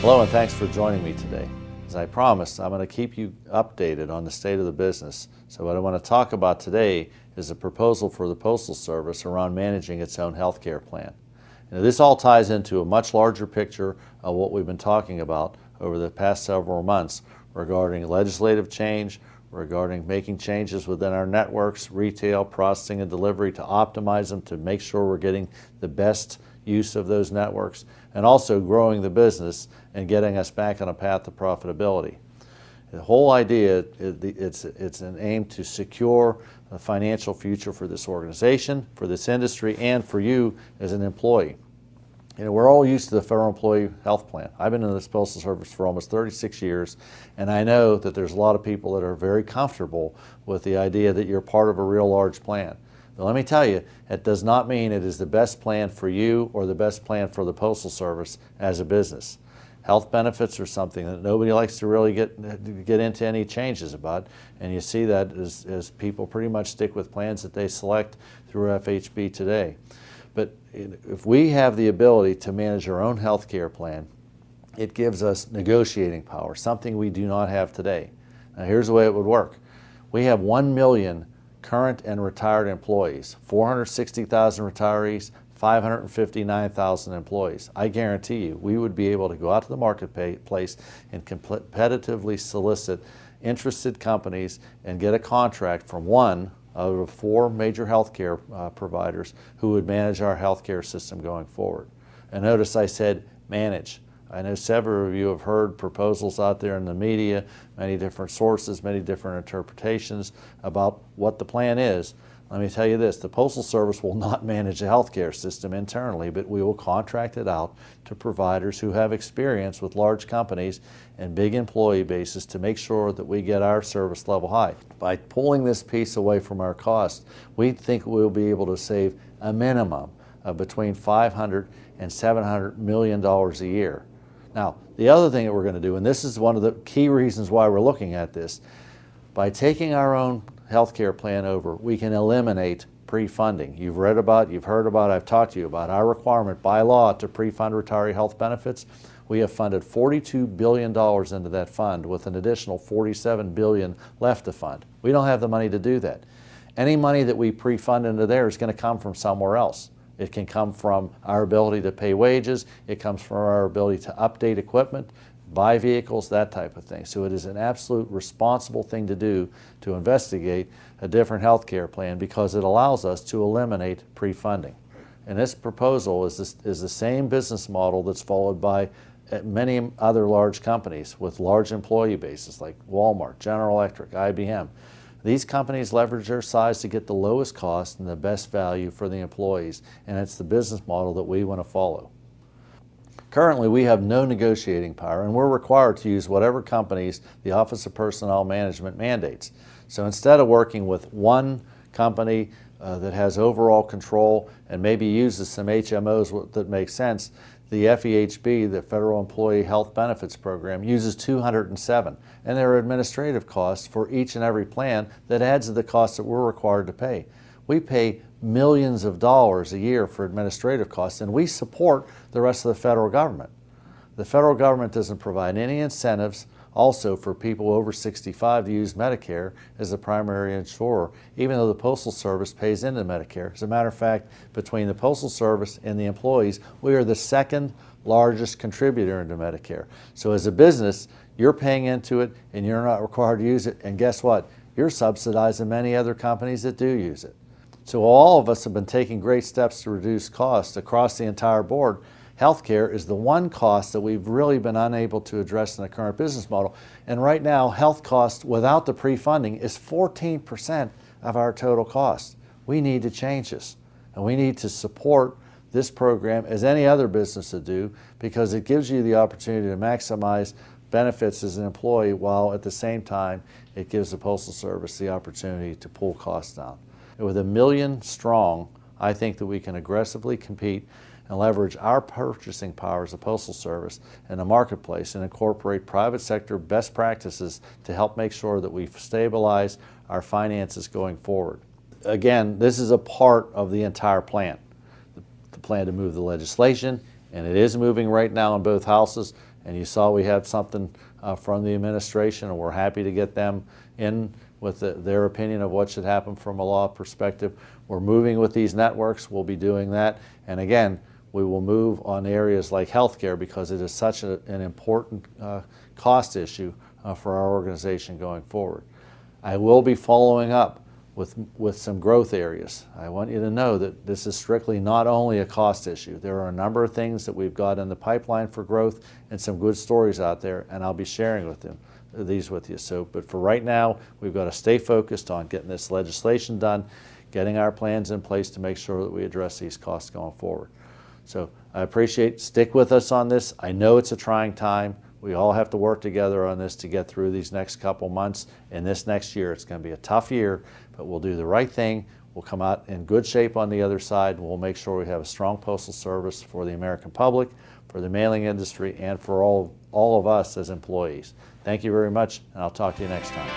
Hello and thanks for joining me today. As I promised, I'm going to keep you updated on the state of the business. So what I want to talk about today is a proposal for the Postal Service around managing its own health care plan. Now, this all ties into a much larger picture of what we've been talking about over the past several months regarding legislative change, regarding making changes within our networks, retail, processing, and delivery to optimize them, to make sure we're getting the best use of those networks, and also growing the business and getting us back on a path to profitability. The whole idea, it's an aim to secure a financial future for this organization, for this industry, and for you as an employee. You know, we're all used to the Federal Employee Health Plan. I've been in this Postal Service for almost 36 years, and I know that there's a lot of people that are very comfortable with the idea that you're part of a real large plan. But let me tell you, it does not mean it is the best plan for you or the best plan for the Postal Service as a business. Health benefits are something that nobody likes to really get into any changes about, and you see that as people pretty much stick with plans that they select through FHB today. But if we have the ability to manage our own health care plan, it gives us negotiating power, something we do not have today. Now here's the way it would work. We have 1 million current and retired employees, 460,000 retirees, 559,000 employees. I guarantee you, we would be able to go out to the marketplace and competitively solicit interested companies and get a contract from one out of 4 major healthcare providers who would manage our healthcare system going forward. And notice I said manage. I know several of you have heard proposals out there in the media, many different sources, many different interpretations about what the plan is. Let me tell you this, the Postal Service will not manage the healthcare system internally, but we will contract it out to providers who have experience with large companies and big employee bases to make sure that we get our service level high. By pulling this piece away from our cost, we think we'll be able to save a minimum of between $500 and $700 million a year. Now, the other thing that we're going to do, and this is one of the key reasons why we're looking at this, by taking our own healthcare plan over, we can eliminate pre-funding. You've read about, you've heard about, I've talked to you about our requirement by law to pre-fund retiree health benefits. We have funded $42 billion into that fund with an additional $47 billion left to fund. We don't have the money to do that. Any money that we pre-fund into there is going to come from somewhere else. It can come from our ability to pay wages. It comes from our ability to update equipment, buy vehicles, that type of thing. So it is an absolute responsible thing to do to investigate a different health care plan because it allows us to eliminate pre-funding. And this proposal is the same business model that's followed by many other large companies with large employee bases like Walmart, General Electric, IBM. These companies leverage their size to get the lowest cost and the best value for the employees, and it's the business model that we want to follow. Currently, we have no negotiating power, and we're required to use whatever companies the Office of Personnel Management mandates. So instead of working with one company that has overall control and maybe uses some HMOs that make sense, the FEHB, the Federal Employee Health Benefits Program, uses 207, and there are administrative costs for each and every plan that adds to the costs that we're required to pay. We pay millions of dollars a year for administrative costs, and we support the rest of the federal government. The federal government doesn't provide any incentives also for people over 65 to use Medicare as the primary insurer, even though the Postal Service pays into Medicare. As a matter of fact, between the Postal Service and the employees, we are the second largest contributor into Medicare. So as a business, you're paying into it and you're not required to use it, and guess what? You're subsidizing many other companies that do use it. So all of us have been taking great steps to reduce costs across the entire board. Healthcare is the one cost that we've really been unable to address in the current business model. And right now, health costs without the pre-funding is 14% of our total cost. We need to change this. And we need to support this program as any other business would do, because it gives you the opportunity to maximize benefits as an employee, while at the same time, it gives the Postal Service the opportunity to pull costs down. And with 1 million strong, I think that we can aggressively compete and leverage our purchasing power as a Postal Service in the marketplace and incorporate private sector best practices to help make sure that we stabilize our finances going forward. Again, this is a part of the entire plan. The plan to move the legislation, and it is moving right now in both houses, And you saw we had something from the administration, and we're happy to get them in with their opinion of what should happen from a law perspective. We're moving with these networks. We'll be doing that. And again, we will move on areas like healthcare because it is such an important cost issue for our organization going forward. I will be following up with some growth areas. I want you to know that this is strictly not only a cost issue. There are a number of things that we've got in the pipeline for growth and some good stories out there, and I'll be sharing these with you. But for right now, we've got to stay focused on getting this legislation done, getting our plans in place to make sure that we address these costs going forward. So I appreciate, stick with us on this. I know it's a trying time. We all have to work together on this to get through these next couple months. And this next year, it's going to be a tough year, but we'll do the right thing. We'll come out in good shape on the other side. We'll make sure we have a strong postal service for the American public, for the mailing industry, and for all of us as employees. Thank you very much, and I'll talk to you next time.